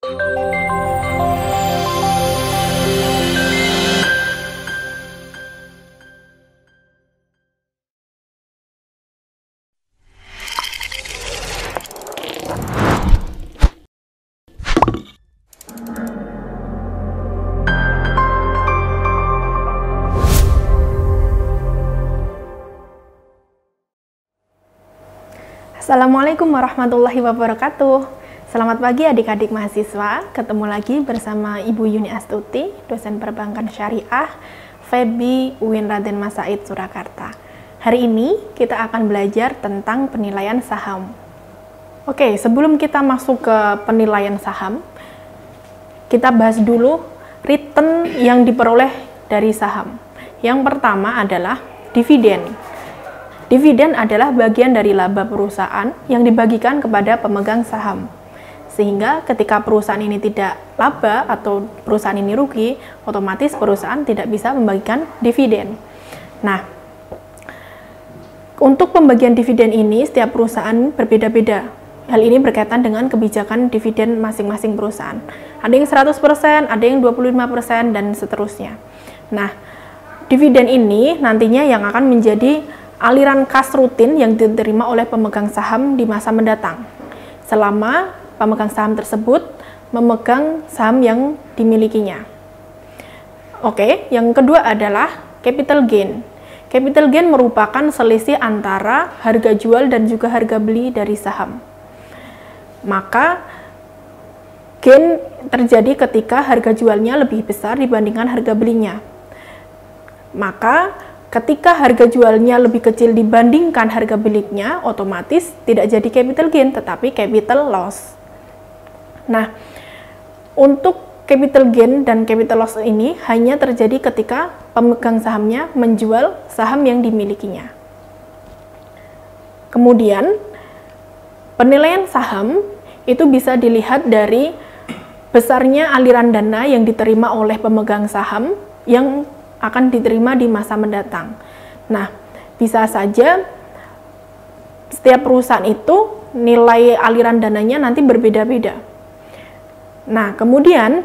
Assalamualaikum warahmatullahi wabarakatuh. Selamat pagi adik-adik mahasiswa. Ketemu lagi bersama Ibu Yuni Astuti, dosen perbankan syariah FEB UIN Raden Mas Said Surakarta. Hari ini kita akan belajar tentang penilaian saham. Oke, sebelum kita masuk ke penilaian saham, kita bahas dulu return yang diperoleh dari saham. Yang pertama adalah dividen. Dividen adalah bagian dari laba perusahaan yang dibagikan kepada pemegang saham. Sehingga ketika perusahaan ini tidak laba atau perusahaan ini rugi, otomatis perusahaan tidak bisa membagikan dividen. Nah, untuk pembagian dividen ini setiap perusahaan berbeda-beda. Hal ini berkaitan dengan kebijakan dividen masing-masing perusahaan. Ada yang 100%, ada yang 25%, dan seterusnya. Nah, dividen ini nantinya yang akan menjadi aliran kas rutin yang diterima oleh pemegang saham di masa mendatang, selama pemegang saham tersebut memegang saham yang dimilikinya. Oke, yang kedua adalah capital gain. Capital gain merupakan selisih antara harga jual dan juga harga beli dari saham. Maka, gain terjadi ketika harga jualnya lebih besar dibandingkan harga belinya. Maka, ketika harga jualnya lebih kecil dibandingkan harga belinya, otomatis tidak jadi capital gain, tetapi capital loss. Nah, untuk capital gain dan capital loss ini hanya terjadi ketika pemegang sahamnya menjual saham yang dimilikinya. Kemudian, penilaian saham itu bisa dilihat dari besarnya aliran dana yang diterima oleh pemegang saham yang akan diterima di masa mendatang. Nah, bisa saja setiap perusahaan itu nilai aliran dananya nanti berbeda-beda. Nah, kemudian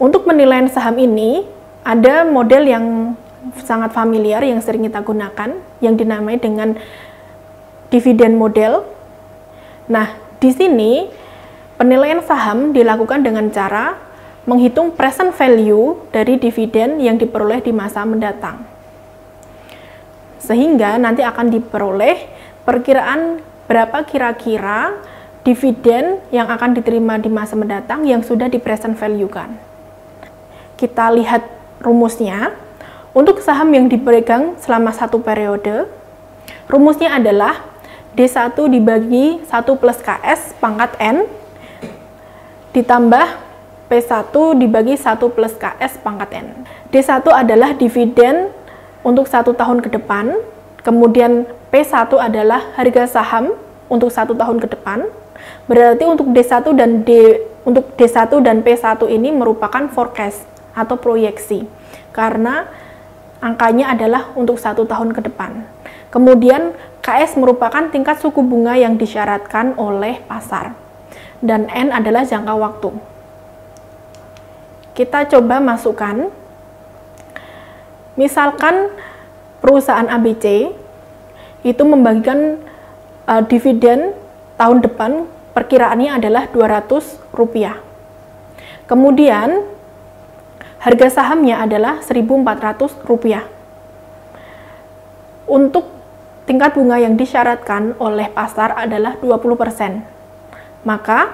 untuk penilaian saham ini ada model yang sangat familiar yang sering kita gunakan yang dinamai dengan dividen model. Nah, di sini penilaian saham dilakukan dengan cara menghitung present value dari dividen yang diperoleh di masa mendatang. Sehingga nanti akan diperoleh perkiraan berapa kira-kira dividen yang akan diterima di masa mendatang yang sudah di present value-kan. Kita lihat rumusnya. Untuk saham yang dipegang selama satu periode, rumusnya adalah D1 dibagi 1 plus KS pangkat N ditambah P1 dibagi 1 plus KS pangkat N. D1 adalah dividen untuk 1 tahun ke depan, kemudian P1 adalah harga saham untuk 1 tahun ke depan. Berarti untuk D1 dan P1 ini merupakan forecast atau proyeksi, karena angkanya adalah untuk 1 tahun ke depan. Kemudian KS merupakan tingkat suku bunga yang disyaratkan oleh pasar, dan N adalah jangka waktu. Kita coba masukkan, misalkan perusahaan ABC itu membagikan dividen tahun depan, perkiraannya adalah Rp200. Kemudian harga sahamnya adalah Rp1.400. Untuk tingkat bunga yang disyaratkan oleh pasar adalah 20%. Maka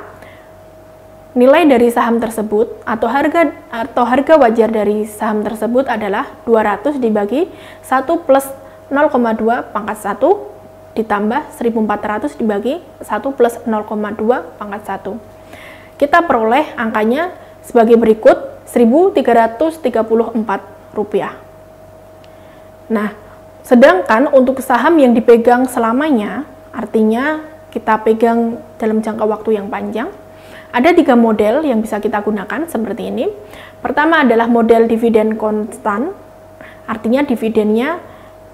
nilai dari saham tersebut atau harga wajar dari saham tersebut adalah 200 dibagi 1 plus 0,2 pangkat 1 ditambah 1.400 dibagi 1 plus 0,2 pangkat 1. Kita peroleh angkanya sebagai berikut, Rp1.334. Nah, sedangkan untuk saham yang dipegang selamanya, artinya kita pegang dalam jangka waktu yang panjang, ada 3 model yang bisa kita gunakan seperti ini. Pertama adalah model dividen konstan, artinya dividennya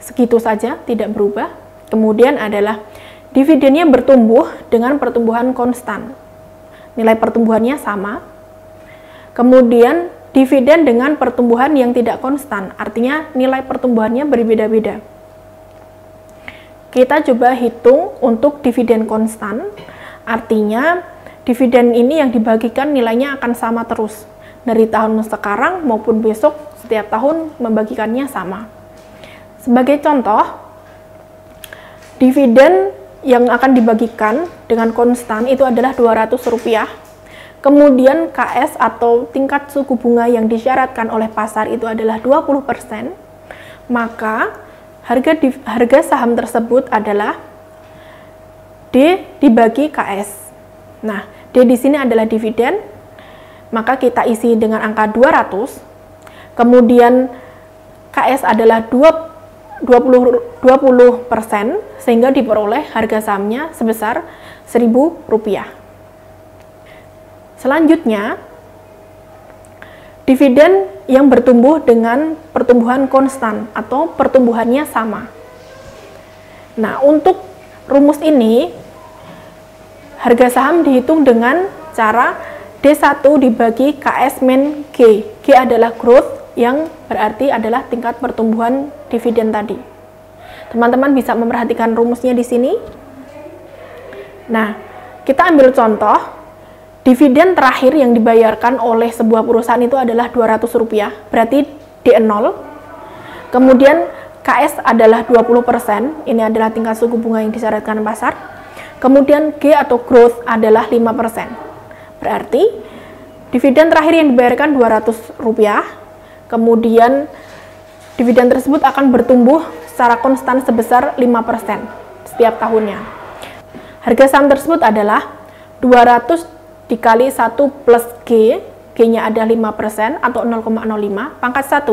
segitu saja, tidak berubah. Kemudian adalah dividennya bertumbuh dengan pertumbuhan konstan. nilai pertumbuhannya sama. Kemudian dividen dengan pertumbuhan yang tidak konstan, artinya nilai pertumbuhannya berbeda-beda. Kita coba hitung untuk dividen konstan, artinya dividen ini yang dibagikan nilainya akan sama terus. Dari tahun sekarang maupun besok, setiap tahun membagikannya sama. Sebagai contoh, dividen yang akan dibagikan dengan konstan itu adalah Rp200. Kemudian KS atau tingkat suku bunga yang disyaratkan oleh pasar itu adalah 20%, maka harga saham tersebut adalah D dibagi KS. Nah, D di sini adalah dividen, maka kita isi dengan angka 200. Kemudian KS adalah 20%, sehingga diperoleh harga sahamnya sebesar Rp1.000. Selanjutnya, dividen yang bertumbuh dengan pertumbuhan konstan atau pertumbuhannya sama. Nah, untuk rumus ini, harga saham dihitung dengan cara D1 dibagi KS min G. G adalah growth, yang berarti adalah tingkat pertumbuhan dividen tadi. Teman-teman bisa memperhatikan rumusnya di sini. Nah, kita ambil contoh. Dividen terakhir yang dibayarkan oleh sebuah perusahaan itu adalah Rp200, berarti D0. Kemudian KS adalah 20%, ini adalah tingkat suku bunga yang disyaratkan pasar. Kemudian G atau growth adalah 5%. Berarti dividen terakhir yang dibayarkan Rp200, kemudian dividen tersebut akan bertumbuh secara konstan sebesar 5% setiap tahunnya. Harga saham tersebut adalah 200 dikali 1 plus G, G-nya ada 5% atau 0,05 pangkat 1,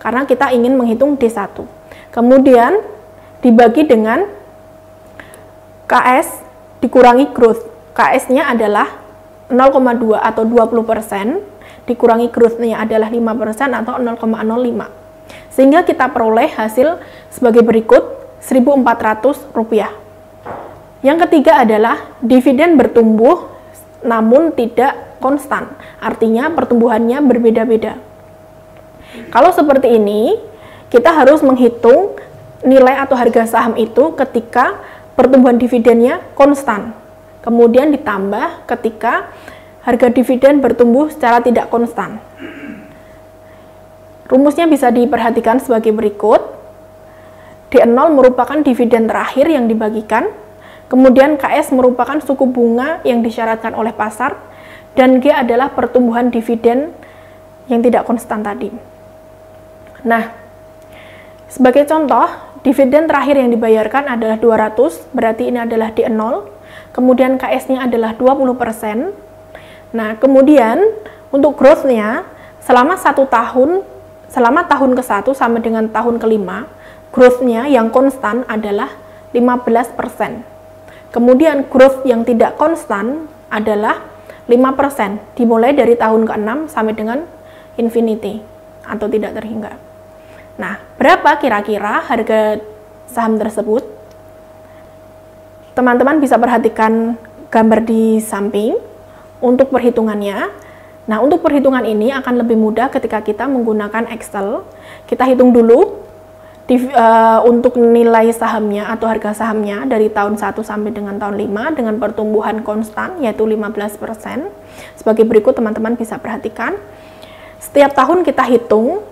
karena kita ingin menghitung D1. Kemudian dibagi dengan KS dikurangi growth. KS-nya adalah 0,2 atau 20%, dikurangi growth-nya adalah 5% atau 0,05. Sehingga kita peroleh hasil sebagai berikut, Rp1.400. Yang ketiga adalah dividen bertumbuh namun tidak konstan, artinya pertumbuhannya berbeda-beda. Kalau seperti ini, kita harus menghitung nilai atau harga saham itu ketika pertumbuhan dividennya konstan, kemudian ditambah ketika harga dividen bertumbuh secara tidak konstan. Rumusnya bisa diperhatikan sebagai berikut. D0 merupakan dividen terakhir yang dibagikan, kemudian KS merupakan suku bunga yang disyaratkan oleh pasar, dan G adalah pertumbuhan dividen yang tidak konstan tadi. Nah, sebagai contoh, dividen terakhir yang dibayarkan adalah 200, berarti ini adalah D0, kemudian KS-nya adalah 20%. Nah, kemudian untuk growth-nya, selama tahun ke-1 sampai dengan tahun ke-5, growth-nya yang konstan adalah 15%. Kemudian growth yang tidak konstan adalah 5%, dimulai dari tahun ke-6 sampai dengan infinity atau tidak terhingga. Nah, berapa kira-kira harga saham tersebut? Teman-teman bisa perhatikan gambar di samping untuk perhitungannya. Nah, untuk perhitungan ini akan lebih mudah ketika kita menggunakan Excel. Kita hitung dulu untuk nilai sahamnya atau harga sahamnya dari tahun 1 sampai dengan tahun 5 dengan pertumbuhan konstan yaitu 15%. Sebagai berikut, teman-teman bisa perhatikan. Setiap tahun kita hitung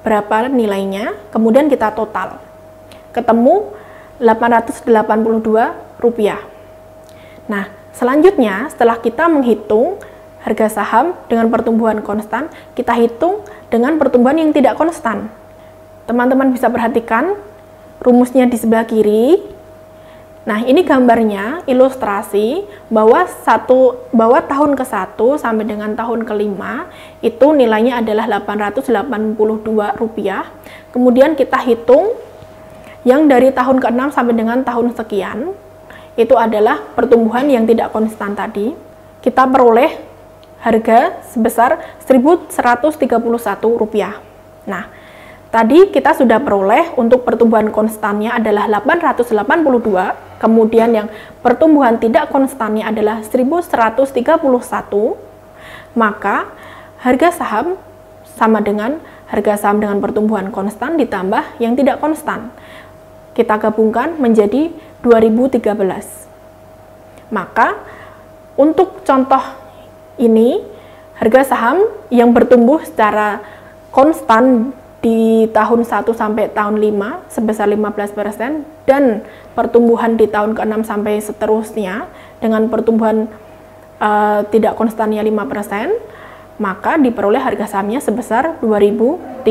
berapa nilainya, kemudian kita total. Ketemu Rp882. Nah, selanjutnya setelah kita menghitung harga saham dengan pertumbuhan konstan, kita hitung dengan pertumbuhan yang tidak konstan. Teman-teman bisa perhatikan rumusnya di sebelah kiri. Nah, ini gambarnya ilustrasi bahwa tahun ke-1 sampai dengan tahun ke-5 itu nilainya adalah Rp882. Kemudian kita hitung yang dari tahun ke-6 sampai dengan tahun sekian, itu adalah pertumbuhan yang tidak konstan tadi. Kita peroleh harga sebesar Rp1.131. Nah, tadi kita sudah peroleh untuk pertumbuhan konstannya adalah 882, kemudian yang pertumbuhan tidak konstannya adalah 1131, maka harga saham sama dengan harga saham dengan pertumbuhan konstan ditambah yang tidak konstan. Kita gabungkan menjadi 2013. Maka untuk contoh ini, harga saham yang bertumbuh secara konstan di tahun 1 sampai tahun 5 sebesar 15% dan pertumbuhan di tahun ke-6 sampai seterusnya dengan pertumbuhan tidak konstannya 5%, maka diperoleh harga sahamnya sebesar 2013.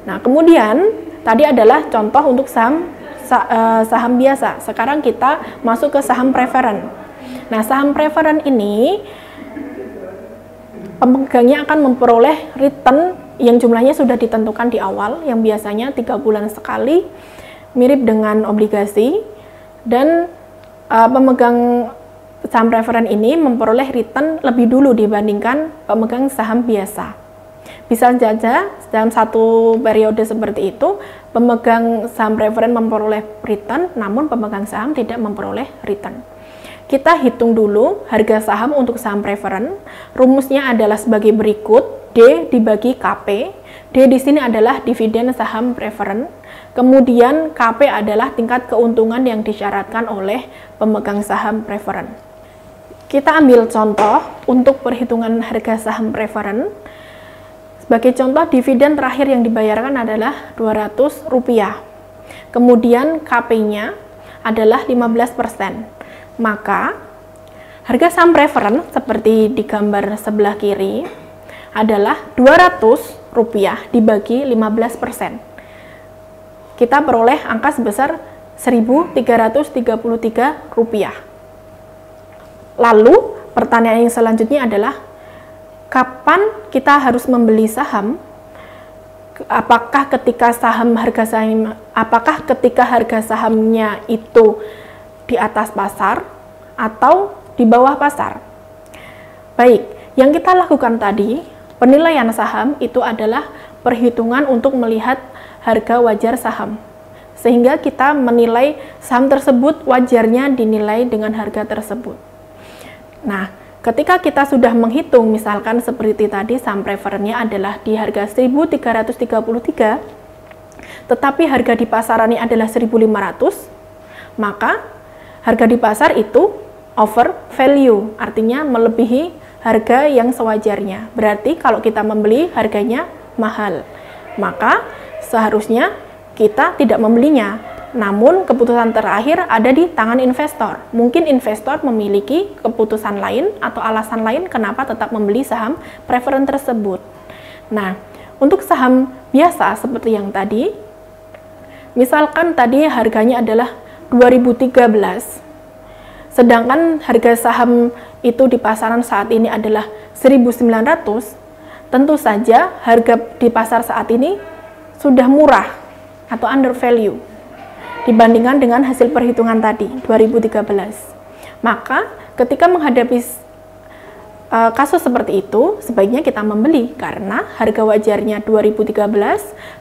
Nah, kemudian tadi adalah contoh untuk saham biasa. Sekarang kita masuk ke saham preferen. Nah, saham preferen ini pemegangnya akan memperoleh return yang jumlahnya sudah ditentukan di awal, yang biasanya 3 bulan sekali, mirip dengan obligasi, dan pemegang saham preferen ini memperoleh return lebih dulu dibandingkan pemegang saham biasa. Bisa saja dalam satu periode seperti itu, pemegang saham preferen memperoleh return, namun pemegang saham tidak memperoleh return. Kita hitung dulu harga saham untuk saham preferen. Rumusnya adalah sebagai berikut: D dibagi KP. D di sini adalah dividen saham preferen. Kemudian KP adalah tingkat keuntungan yang disyaratkan oleh pemegang saham preferen. Kita ambil contoh untuk perhitungan harga saham preferen. Sebagai contoh, dividen terakhir yang dibayarkan adalah Rp200. Kemudian KP-nya adalah 15%. Maka harga saham preferen seperti di gambar sebelah kiri adalah Rp200 dibagi 15%. Kita peroleh angka sebesar Rp1.333. Lalu pertanyaan yang selanjutnya adalah, kapan kita harus membeli saham? Apakah ketika harga sahamnya itu di atas pasar atau di bawah pasar? Baik, yang kita lakukan tadi, penilaian saham itu adalah perhitungan untuk melihat harga wajar saham. Sehingga kita menilai saham tersebut wajarnya dinilai dengan harga tersebut. Nah, ketika kita sudah menghitung, misalkan seperti tadi saham preferennya adalah di harga 1.333, tetapi harga di pasarannya adalah 1.500, maka harga di pasar itu over value, artinya melebihi harga yang sewajarnya. Berarti kalau kita membeli harganya mahal, maka seharusnya kita tidak membelinya. Namun keputusan terakhir ada di tangan investor. Mungkin investor memiliki keputusan lain atau alasan lain kenapa tetap membeli saham preferen tersebut. Nah, untuk saham biasa seperti yang tadi, misalkan tadi harganya adalah 2013, sedangkan harga saham itu di pasaran saat ini adalah 1.900, tentu saja harga di pasar saat ini sudah murah atau under value dibandingkan dengan hasil perhitungan tadi, 2013. Maka ketika menghadapi kasus seperti itu, sebaiknya kita membeli karena harga wajarnya 2013,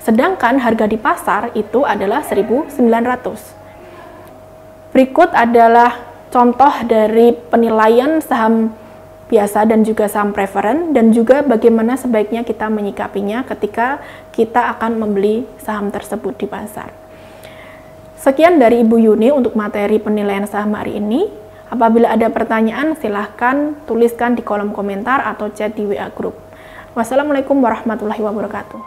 sedangkan harga di pasar itu adalah 1.900. Berikut adalah contoh dari penilaian saham biasa dan juga saham preferen, dan juga bagaimana sebaiknya kita menyikapinya ketika kita akan membeli saham tersebut di pasar. Sekian dari Ibu Yuni untuk materi penilaian saham hari ini. Apabila ada pertanyaan, silahkan tuliskan di kolom komentar atau chat di WA Group. Wassalamualaikum warahmatullahi wabarakatuh.